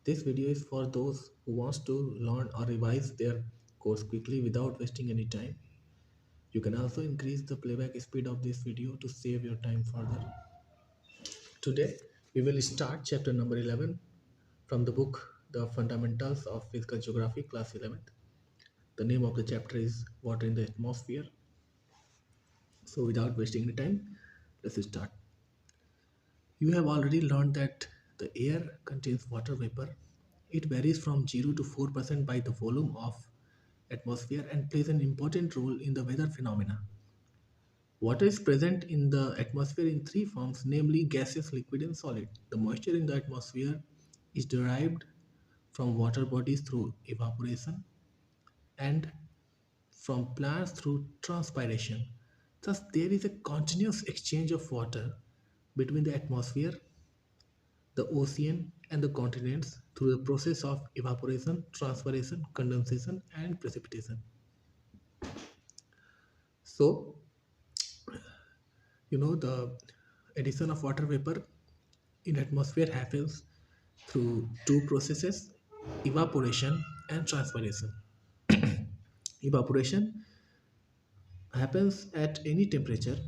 This video is for those who wants to learn or revise their course quickly without wasting any time. You can also increase the playback speed of this video to save your time further. Today, we will start chapter number 11 from the book The Fundamentals of Physical Geography, class 11th. The name of the chapter is Water in the Atmosphere. So, without wasting any time, let's start. You have already learned that the air contains water vapor. It varies from 0 to 4% by the volume of atmosphere and plays an important role in the weather phenomena. Water is present in the atmosphere in three forms, namely gaseous, liquid, and solid. The moisture in the atmosphere is derived from water bodies through evaporation and from plants through transpiration. Thus, there is a continuous exchange of water between the atmosphere, the ocean, and the continents through the process of evaporation, transpiration, condensation, and precipitation. So, the addition of water vapor in atmosphere happens through two processes: evaporation and transpiration. Evaporation happens at any temperature.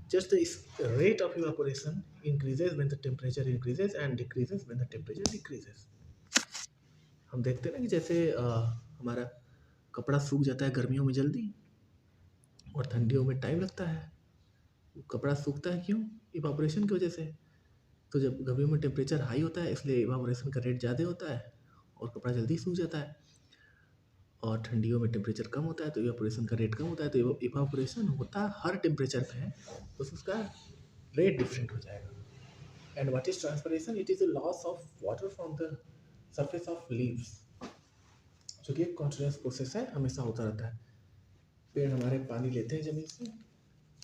Just the rate of evaporation increases when the temperature increases and decreases when the temperature decreases. हम देखते हैं ना कि जैसे हमारा कपड़ा सूख जाता है गर्मियों में जल्दी और ठंडियों में टाइम लगता है. कपड़ा सूखता है क्यों? इवापोरेशन की वजह से. तो जब गर्मियों में टेम्परेचर हाई होता है इसलिए इवापोरेशन का रेट ज़्यादा होता है और कपड़ा जल्दी सूख जाता है. और ठंडियों में टेम्परेचर कम होता है तो इवापोरेशन का रेट कम होता है. तो इवापोरेशन होता है हर टेम्परेचर पे, तो उसका रेट डिफरेंट हो जाएगा. And what is transpiration? It is a loss of water from the surface of leaves, जो कि एक कॉन्टिन्यूस प्रोसेस है, हमेशा होता रहता है. पेड़ हमारे पानी लेते हैं ज़मीन से,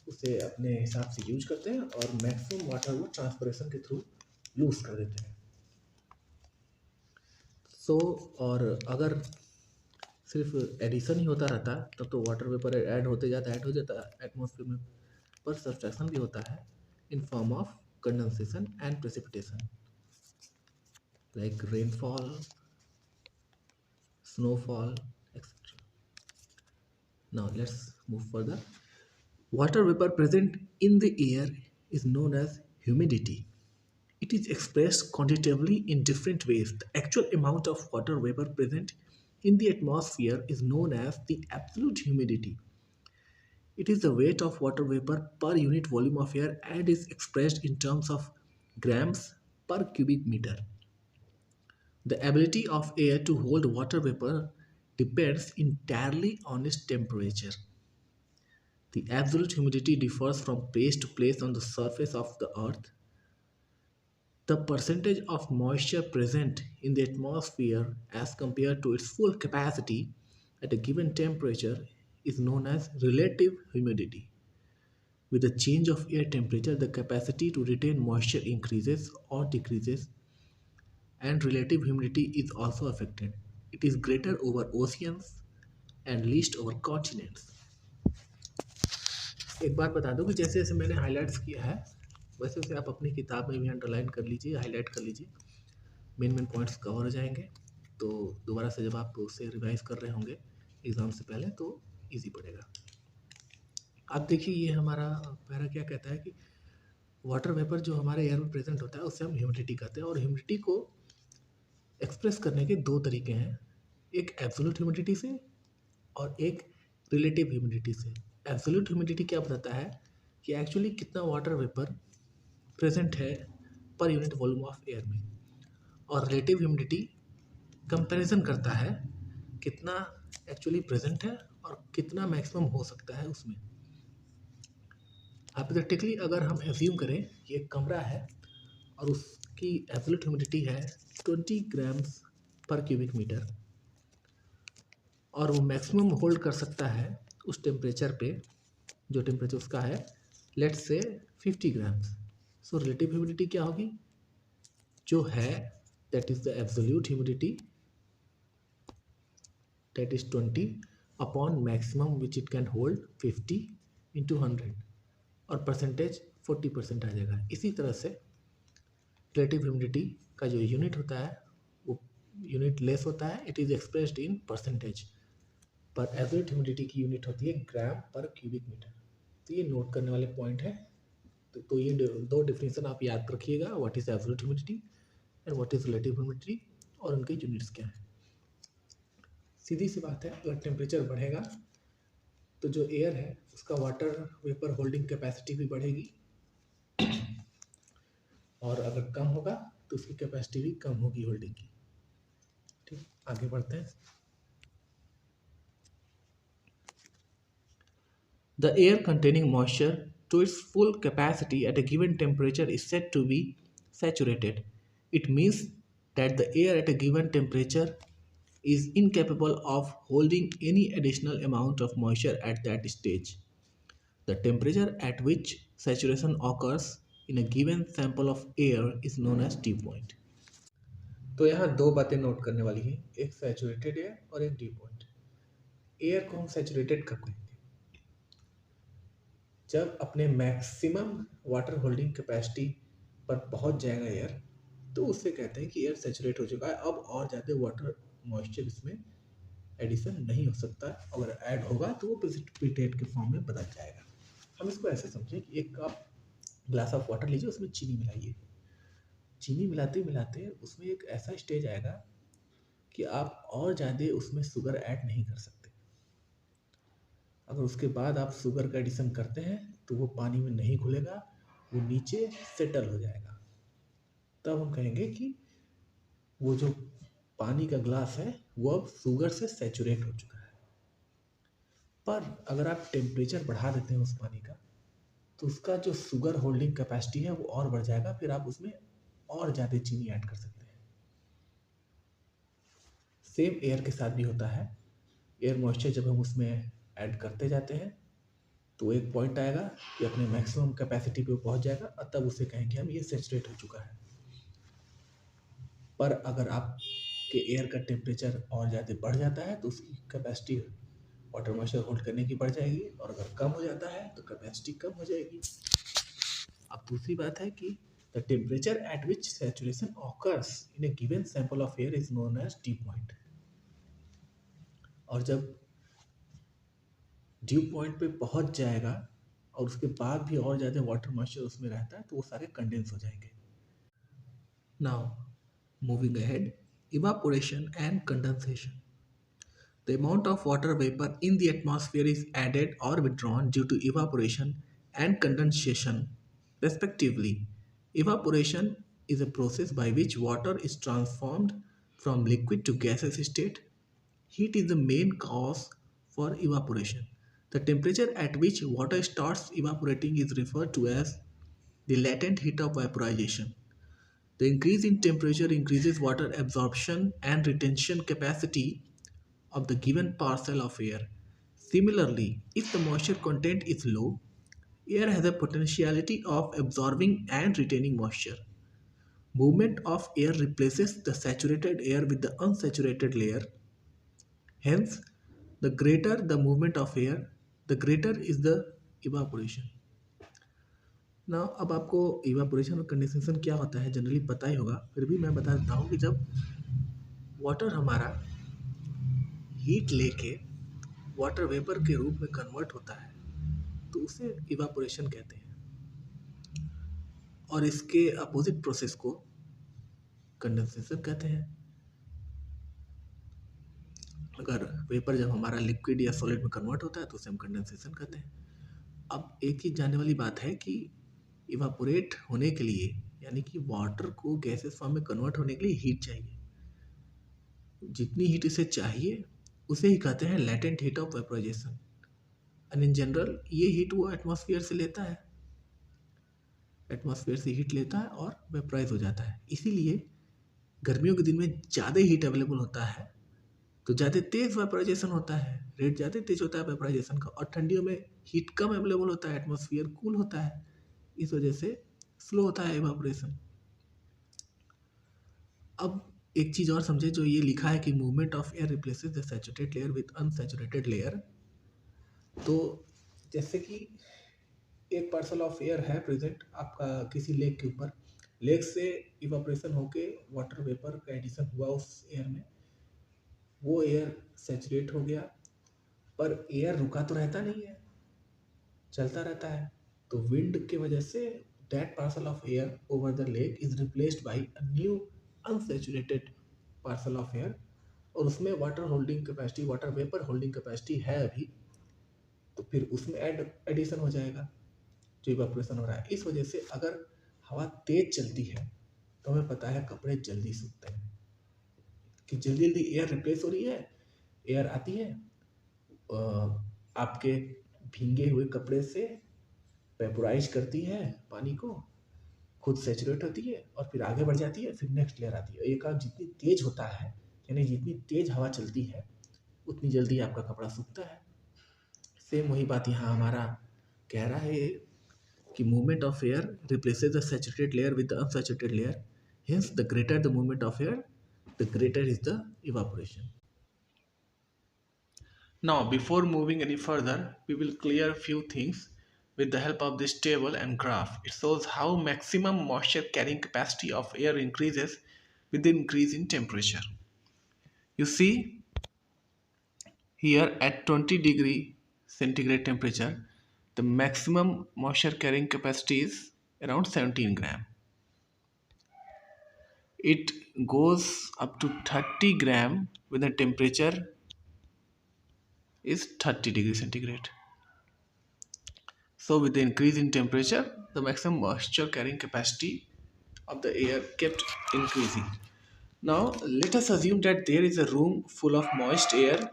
उसे अपने हिसाब से यूज करते हैं और मैक्सिमम वाटर वो ट्रांसपिरेशन के थ्रू लूज कर देते हैं. सो और अगर सिर्फ एडिशन ही होता रहता तब तो वाटर वेपर ऐड हो जाता एटमॉस्फेयर में. पर सब्सट्रैक्शन भी होता है in form of condensation and precipitation, like rainfall, snowfall, etc. Now let's move further. Water vapor present in the air is known as humidity. It is expressed quantitatively in different ways. The actual amount of water vapor present in the atmosphere is known as the absolute humidity. It is the weight of water vapor per unit volume of air and is expressed in terms of grams per cubic meter. The ability of air to hold water vapor depends entirely on its temperature. The absolute humidity differs from place to place on the surface of the earth. The percentage of moisture present in the atmosphere as compared to its full capacity at a given temperature is known as relative humidity. With the change of air temperature, the capacity to retain moisture increases or decreases, and relative humidity is also affected. It is greater over oceans and least over continents. एक बात बता दूं कि जैसे जैसे मैंने highlights किया है वैसे वैसे आप अपनी किताब में भी अंडरलाइन कर लीजिए, हाईलाइट कर लीजिए. मेन मेन पॉइंट्स कवर हो जाएंगे. तो दोबारा से जब आप उसे रिवाइज कर रहे होंगे एग्ज़ाम से पहले तो इजी पड़ेगा. अब देखिए ये हमारा पैरा क्या कहता है कि वाटर वेपर जो हमारे एयर में प्रेजेंट होता है उससे हम ह्यूमिडिटी कहते हैं. और ह्यूमिडिटी को एक्सप्रेस करने के दो तरीके हैं, एक एब्सोल्यूट ह्यूमिडिटी से और एक रिलेटिव ह्यूमिडिटी से. एब्सोल्यूट ह्यूमिडिटी क्या बताता है कि एक्चुअली कितना वाटर वेपर प्रेजेंट है per unit volume of air में. और रिलेटिव ह्यूमिडिटी कंपैरिजन करता है कितना एक्चुअली प्रेजेंट है और कितना मैक्सिमम हो सकता है उसमें. हाइपोथेटिकली अगर हम एज्यूम करें कि एक कमरा है और उसकी एब्सोल्यूट ह्यूमिडिटी है 20 ग्राम्स पर क्यूबिक मीटर और वो मैक्सिमम होल्ड कर सकता है उस टेम्परेचर पे, जो टेम्परेचर उसका है let's say 50 grams. So relative humidity क्या होगी? जो है that is the absolute humidity, that is 20 upon maximum which it can hold 50 into 100 और परसेंटेज 40% आ जाएगा. इसी तरह से रिलेटिव ह्यूमिडिटी का जो यूनिट होता है वो यूनिट लेस होता है, it is expressed in percentage, पर एब्सोल्यूट ह्यूमिडिटी की यूनिट होती है ग्राम पर क्यूबिक मीटर। तो ये नोट करने वाले पॉइंट है। तो ये दो डिफिनेशन आप याद रखिएगा, what is absolute humidity and what is relative humidity, और उनके यूनिट्स क्या हैं। सीधी सी बात है, अगर टेम्परेचर बढ़ेगा तो जो एयर है उसका वाटर वेपर होल्डिंग कैपेसिटी भी बढ़ेगी, और अगर कम होगा तो उसकी कैपेसिटी भी कम होगी होल्डिंग की। ठीक, आगे बढ़ते हैं। The air containing moisture to its full capacity at a given temperature is said to be saturated. It means that the air at a given temperature is incapable of holding any additional amount of moisture at that stage. The temperature at which saturation occurs in a given sample of air is known as dew point. तो यहाँ दो बातें note करने वाली हैं, एक saturated air और एक ड्यू पॉइंट। एयर को हम सैचुरेटेड कब कहेंगे? जब अपने मैक्सिमम वाटर होल्डिंग कैपेसिटी पर पहुंच जाएगा एयर, तो उससे कहते हैं कि एयर सैचुरेट हो चुका है, अब और ज़्यादा वाटर मॉइस्चर इसमें एडिशन नहीं हो सकता, अगर ऐड होगा तो वो प्रेसिपिटेट के फॉर्म में बदल जाएगा। हम इसको ऐसे समझें कि एक कप ग्लास ऑफ वाटर लीजिए, उसमें चीनी मिलाइए। चीनी मिलाते मिलाते उसमें एक ऐसा स्टेज आएगा कि आप और ज़्यादा उसमें शुगर ऐड नहीं कर सकते। अगर उसके बाद आप शुगर का एडिशन करते हैं तो वो पानी में नहीं घुलेगा, वो नीचे सेटल हो जाएगा। तब हम कहेंगे कि वो जो पानी का ग्लास है वो अब शुगर से सैचुरेट हो चुका है। पर अगर आप टेम्परेचर बढ़ा देते हैं उस पानी का, तो उसका जो शुगर होल्डिंग कैपेसिटी है वो और बढ़ जाएगा, फिर आप उसमें और ज़्यादा चीनी ऐड कर सकते हैं। सेम एयर के साथ भी होता है। एयर मॉइस्चर जब हम उसमें ऐड करते जाते हैं तो एक पॉइंट आएगा कि अपने मैक्सिमम कैपेसिटी पे पहुंच जाएगा, और तब उसे कहेंगे हम ये सैचुरेट हो चुका है। पर अगर आपके एयर का टेम्परेचर और ज़्यादा बढ़ जाता है तो उसकी कैपेसिटी वाटर मॉइस्चर होल्ड करने की बढ़ जाएगी, और अगर कम हो जाता है तो कैपेसिटी कम हो जाएगी। अब दूसरी बात है कि the temperature at which saturation occurs in a given sample of air is known as dew point. और जब ड्यू पॉइंट पे पहुंच जाएगा और उसके बाद भी और ज़्यादा वाटर मॉइस्चर उसमें रहता है तो वो सारे कंडेंस हो जाएंगे। Now moving ahead, evaporation and condensation. The amount of water vapor in the atmosphere is added or withdrawn due to evaporation and condensation, respectively. Evaporation is a process by which water is transformed from liquid to gaseous state. Heat is the main cause for evaporation. The temperature at which water starts evaporating is referred to as the latent heat of vaporization. The increase in temperature increases water absorption and retention capacity of the given parcel of air. Similarly, if the moisture content is low, air has a potentiality of absorbing and retaining moisture. Movement of air replaces the saturated air with the unsaturated layer. Hence, the greater the movement of air, the greater is the evaporation. ना अब आपको evaporation और condensation क्या होता है generally पता ही होगा, फिर भी मैं बता देता हूँ कि जब वाटर हमारा हीट लेके वाटर वेपर के रूप में कन्वर्ट होता है तो उसे इवापोरेशन कहते हैं, और इसके अपोजिट प्रोसेस को कंडेंसेशन कहते हैं। अगर वेपर जब हमारा लिक्विड या सॉलिड में कन्वर्ट होता है तो उसे हम कंडेंसेशन कहते हैं। अब एक चीज़ जानने वाली बात है कि इवापोरेट होने के लिए, यानी कि वाटर को गैसेस फॉर्म में कन्वर्ट होने के लिए हीट चाहिए। जितनी हीट इसे चाहिए उसे ही कहते हैं latent heat of vaporisation. And in general ये हीट वो एटमॉस्फेयर से लेता है, एटमॉस्फेयर से हीट लेता है और वेपराइज हो जाता है। इसीलिए गर्मियों के दिन में ज़्यादा हीट अवेलेबल होता है तो ज़्यादा तेज़ वेपराइजेशन होता है, रेट ज़्यादा तेज होता है वेपराइजेशन का, और ठंडियों में हीट कम अवेलेबल होता है, एटमॉस्फेयर कूल होता है, इस वजह से स्लो होता है इवापोरेशन। अब एक चीज़ और समझे, जो ये लिखा है कि movement of air replaces the saturated layer with unsaturated layer. तो जैसे कि एक पार्सल ऑफ एयर है प्रेजेंट आपका किसी लेक के ऊपर, लेग से इवापोरेशन होके वाटर वेपर का एडिशन हुआ उस एयर में, वो एयर सेचुरेट हो गया, पर एयर रुका तो रहता नहीं है, चलता रहता है। तो विंड की वजह say that parcel of air over the lake is replaced by a new unsaturated parcel of air, और उसमें water holding capacity, water vapour holding capacity है अभी, तो फिर उसमें एडिशन हो जाएगा जो इवापोरेशन हो रहा है। इस वजह से अगर हवा तेज चलती है तो हमें पता है कपड़े जल्दी सूखते हैं, कि जल्दी जल्दी एयर रिप्लेस हो रही है, एयर आती है आपके भींगे हुए कपड़े से, वेपोराइज करती है पानी को, खुद सेचुरेट होती है और फिर आगे बढ़ जाती है, फिर नेक्स्ट लेयर आती है। ये काम जितनी तेज होता है, यानी जितनी तेज हवा चलती है उतनी जल्दी आपका कपड़ा सूखता है। सेम वही बात यहाँ हमारा कह रहा है कि movement of air replaces the saturated layer with the unsaturated layer. Hence, the greater the movement of air, the greater is the evaporation. Now, before moving any further, we will clear a few things with the help of this table and graph. It shows how maximum moisture carrying capacity of air increases with the increase in temperature. You see here at 20 degree centigrade temperature, the maximum moisture carrying capacity is around 17 gram. It goes up to 30 gram when the temperature is 30 degrees centigrade. So with the increase in temperature, the maximum moisture carrying capacity of the air kept increasing. Now let us assume that there is a room full of moist air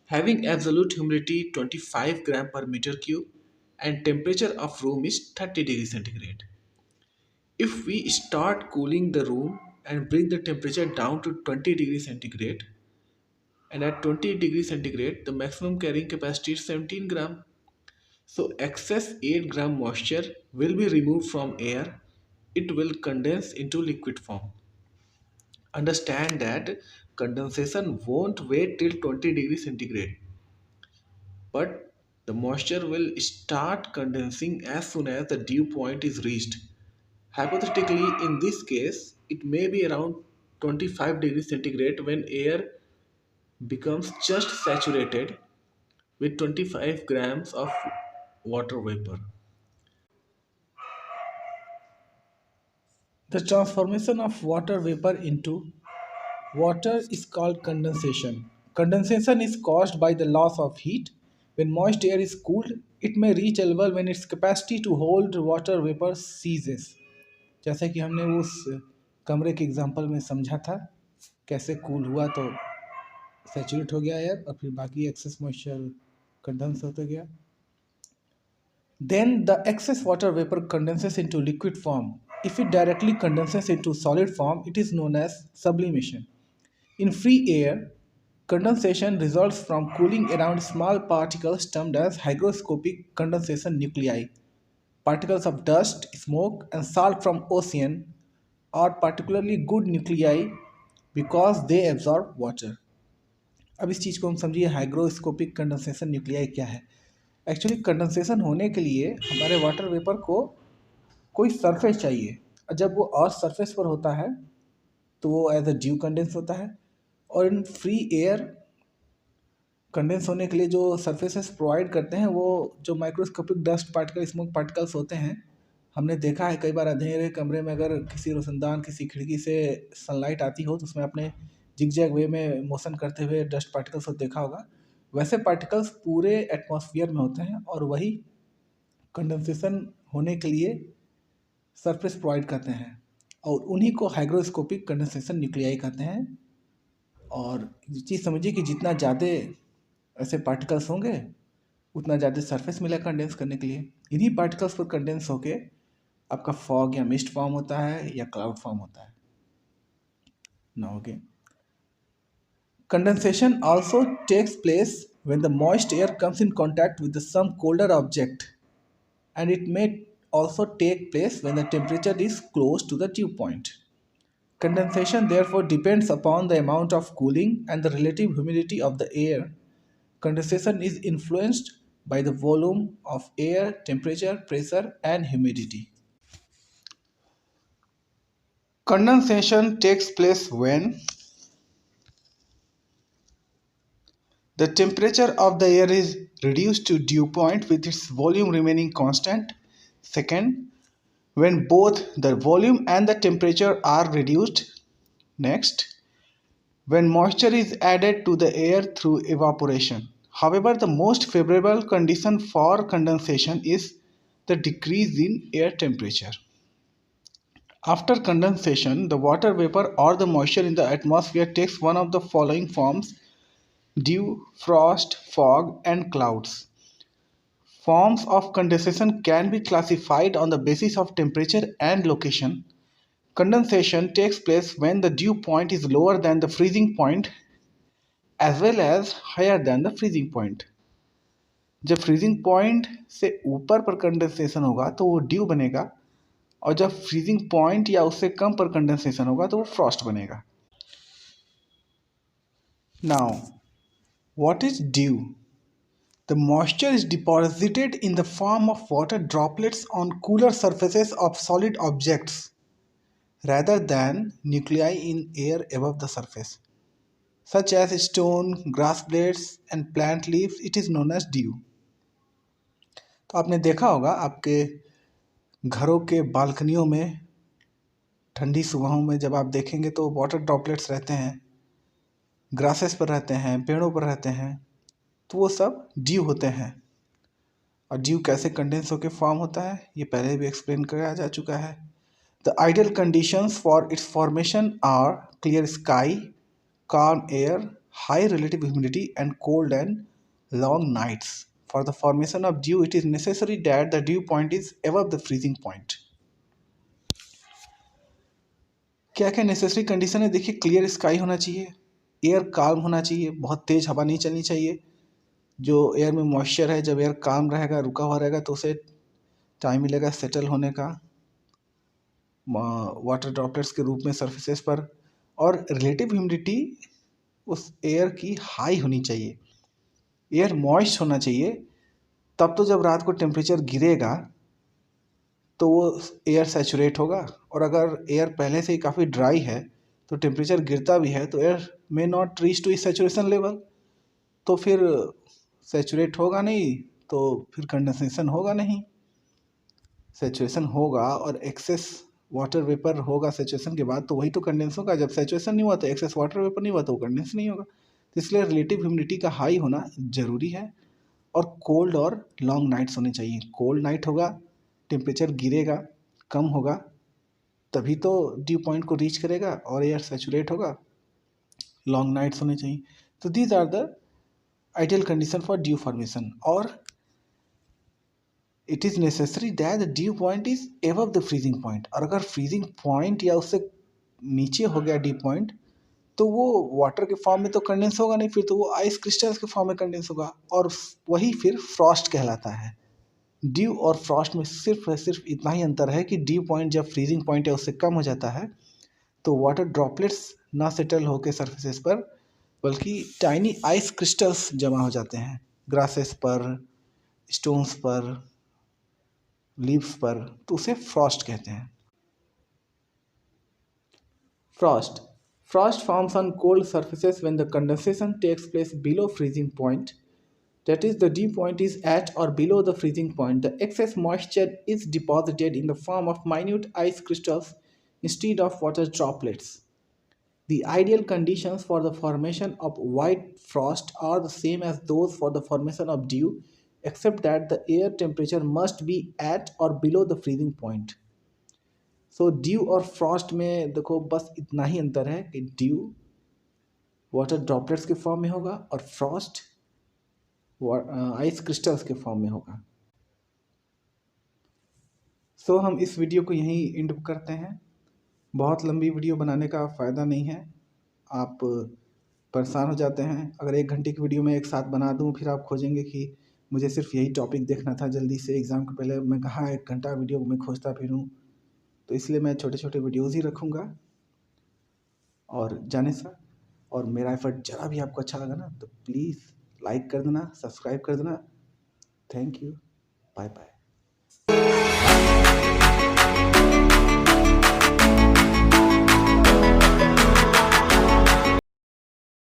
having absolute humidity 25 gram per meter cube and temperature of room is 30 degrees centigrade. If we start cooling the room and bring the temperature down to 20 degrees centigrade, and at 20 degrees centigrade the maximum carrying capacity is 17 gram, so excess 8 gram moisture will be removed from air. It will condense into liquid form. Understand that condensation won't wait till 20 degrees centigrade, but the moisture will start condensing as soon as the dew point is reached. Hypothetically, in this case, it may be around 25 degrees centigrade when air becomes just saturated with 25 grams of water vapor. The transformation of water vapor into water is called condensation. Condensation is caused by the loss of heat. When moist air is cooled, it may reach a level when its capacity to hold water vapor ceases. जैसे कि हमने उस कमरे के example में समझा था, कैसे कूल हुआ तो सैचुरेट हो गया एयर और फिर बाकी एक्सेस मॉइस्चर कंडेंस होते गया. Then the excess water vapor condenses into liquid form. If it directly condenses into solid form, it is known as sublimation. In free air, condensation results from cooling around small particles termed as hygroscopic condensation nuclei. Particles of dust, smoke, and salt from ocean are particularly good nuclei because they absorb water. अब इस चीज़ को हम समझिए, hygroscopic condensation nuclei क्या है. Actually condensation होने के लिए हमारे वाटर वेपर को कोई सरफेस चाहिए. जब वो अर्थ सरफेस पर होता है तो वो एज अ ड्यू कंडेंस होता है, और इन फ्री एयर कंडेंस होने के लिए जो सरफेसेस प्रोवाइड करते हैं वो जो microscopic dust particle, smoke particles होते हैं. हमने देखा है कई बार अंधेरे कमरे में अगर किसी रोशनदान, किसी खिड़की से सनलाइट आती हो तो उसमें अपने जिग-जैग वे में मोशन करते हुए डस्ट पार्टिकल्स को देखा होगा. वैसे पार्टिकल्स पूरे एटमॉस्फेयर में होते हैं और वही कंडेंसेशन होने के लिए सरफेस प्रोवाइड करते हैं, और उन्हीं को हाइग्रोस्कोपिक कंडेंसेशन न्यूक्लियाई कहते हैं. और ये चीज़ समझिए कि जितना ज़्यादा ऐसे पार्टिकल्स होंगे उतना ज़्यादा सरफेस मिला कंडेंस करने के लिए. इन्हीं पार्टिकल्स पर कंडेंस होके आपका फॉग या मिस्ट फॉर्म होता है या क्लाउड फॉर्म होता है. Now again, condensation also takes place when the moist air comes in contact with some colder object, and it may also take place when the temperature is close to the dew point. Condensation therefore depends upon the amount of cooling and the relative humidity of the air. Condensation is influenced by the volume of air, temperature, pressure, and humidity. Condensation takes place when the temperature of the air is reduced to dew point with its volume remaining constant. Second, when both the volume and the temperature are reduced. Next, when moisture is added to the air through evaporation. However, the most favorable condition for condensation is the decrease in air temperature. After condensation, the water vapor or the moisture in the atmosphere takes one of the following forms: dew, frost, fog, and clouds. Forms of condensation can be classified on the basis of temperature and location. Condensation takes place when the dew point is lower than the freezing point as well as higher than the freezing point. जब freezing point से ऊपर पर condensation होगा तो वो due बनेगा, और जब फ्रीजिंग पॉइंट या उससे कम पर कंडेंसेशन होगा तो वो फ्रॉस्ट बनेगा. Now what is due? The moisture is deposited in the form of water droplets on cooler surfaces of solid objects rather than nuclei in air above the surface. Such as stone, grass blades and plant leaves, it is known as dew. तो आपने देखा होगा आपके घरों के बालकनियों में ठंडी सुबहों में जब आप देखेंगे तो वाटर ड्रॉपलेट्स रहते हैं, ग्रासेस पर रहते हैं, पेड़ों पर रहते हैं, तो वो सब ड्यू होते हैं. और ड्यू कैसे कंडेंस होकर फॉर्म होता है ये पहले भी एक्सप्लेन किया जा चुका है. The ideal conditions for its formation are clear sky, calm air, high relative humidity, and cold and long nights. For the formation of dew, it is necessary that the dew point is above the freezing point. क्या क्या necessary condition है? देखिए, clear sky होना चाहिए, air calm होना चाहिए, बहुत तेज हवा नहीं चलनी चाहिए. जो एयर में मॉइस्चर है, जब एयर काम रहेगा, रुका हुआ रहेगा, तो उसे टाइम मिलेगा सेटल होने का वाटर ड्रॉपलेट्स के रूप में सरफेसेस पर. और रिलेटिव ह्यूमिडिटी उस एयर की हाई होनी चाहिए, एयर मॉइस्ट होना चाहिए. तब तो जब रात को टेम्परेचर गिरेगा तो वो एयर सैचुरेट होगा, और अगर एयर पहले से ही काफ़ी ड्राई है तो टेम्परेचर गिरता भी है तो air may not reach to saturation level, तो फिर सैचुरेट होगा नहीं, तो फिर कंडेंसेशन होगा नहीं. सैचुरेशन होगा और एक्सेस वाटर वेपर होगा सैचुरेशन के बाद, तो वही तो कंडेंस होगा. जब सैचुरेशन नहीं हुआ तो एक्सेस वाटर वेपर नहीं हुआ तो वो कंडेंस नहीं होगा. तो इसलिए रिलेटिव ह्यूमिडिटी का हाई होना ज़रूरी है. और कोल्ड और लॉन्ग नाइट्स होने चाहिए. कोल्ड नाइट होगा, टेम्परेचर गिरेगा, कम होगा, तभी तो ड्यू पॉइंट को रीच करेगा और एयर सैचुरेट होगा. लॉन्ग नाइट्स होने चाहिए. तो these are the ideal condition for dew formation. और it is necessary that the dew point is above the freezing point. और अगर फ्रीजिंग पॉइंट या उससे नीचे हो गया ड्यू पॉइंट तो वो वाटर के फॉर्म में तो कंडेंस होगा नहीं, फिर तो वो आइस क्रिस्टल्स के फॉर्म में कंडेंस होगा, और वही फिर फ्रॉस्ट कहलाता है. ड्यू और फ्रॉस्ट में सिर्फ इतना ही अंतर है कि ड्यू पॉइंट जब फ्रीजिंग पॉइंट है उससे कम हो जाता है तो वाटर ड्रॉपलेट्स ना सेटल होकर सरफेसेस पर, बल्कि टाइनी आइस क्रिस्टल्स जमा हो जाते हैं ग्रासेस पर, स्टोन्स पर, लीव्स पर, तो उसे फ्रॉस्ट कहते हैं. Frost. Frost forms on cold surfaces when the condensation takes place below freezing point. That is, the dew point is at or below the freezing point. The excess moisture is deposited in the form of minute ice crystals instead of water droplets. The ideal conditions for the formation of white frost are the same as those for the formation of dew, except that the air temperature must be at or below the freezing point. So due और Frost में देखो बस इतना ही अंतर है कि due water droplets के form में होगा और फ्रॉस्ट आइस क्रिस्टल्स के फॉर्म में होगा. सो हम इस वीडियो को यहीं एंड करते हैं. बहुत लंबी वीडियो बनाने का फ़ायदा नहीं है, आप परेशान हो जाते हैं. अगर 1 घंटे की वीडियो मैं एक साथ बना दूं फिर आप खोजेंगे कि मुझे सिर्फ यही टॉपिक देखना था जल्दी से एग्ज़ाम के पहले, मैं कहाँ 1 घंटा वीडियो में खोजता फिरूँ. तो इसलिए मैं छोटे छोटे वीडियोज़ ही रखूँगा. और जाने सा, और मेरा एफर्ट ज़रा भी आपको अच्छा लगा ना तो प्लीज़ लाइक कर देना, सब्सक्राइब कर देना. Thank you, bye bye.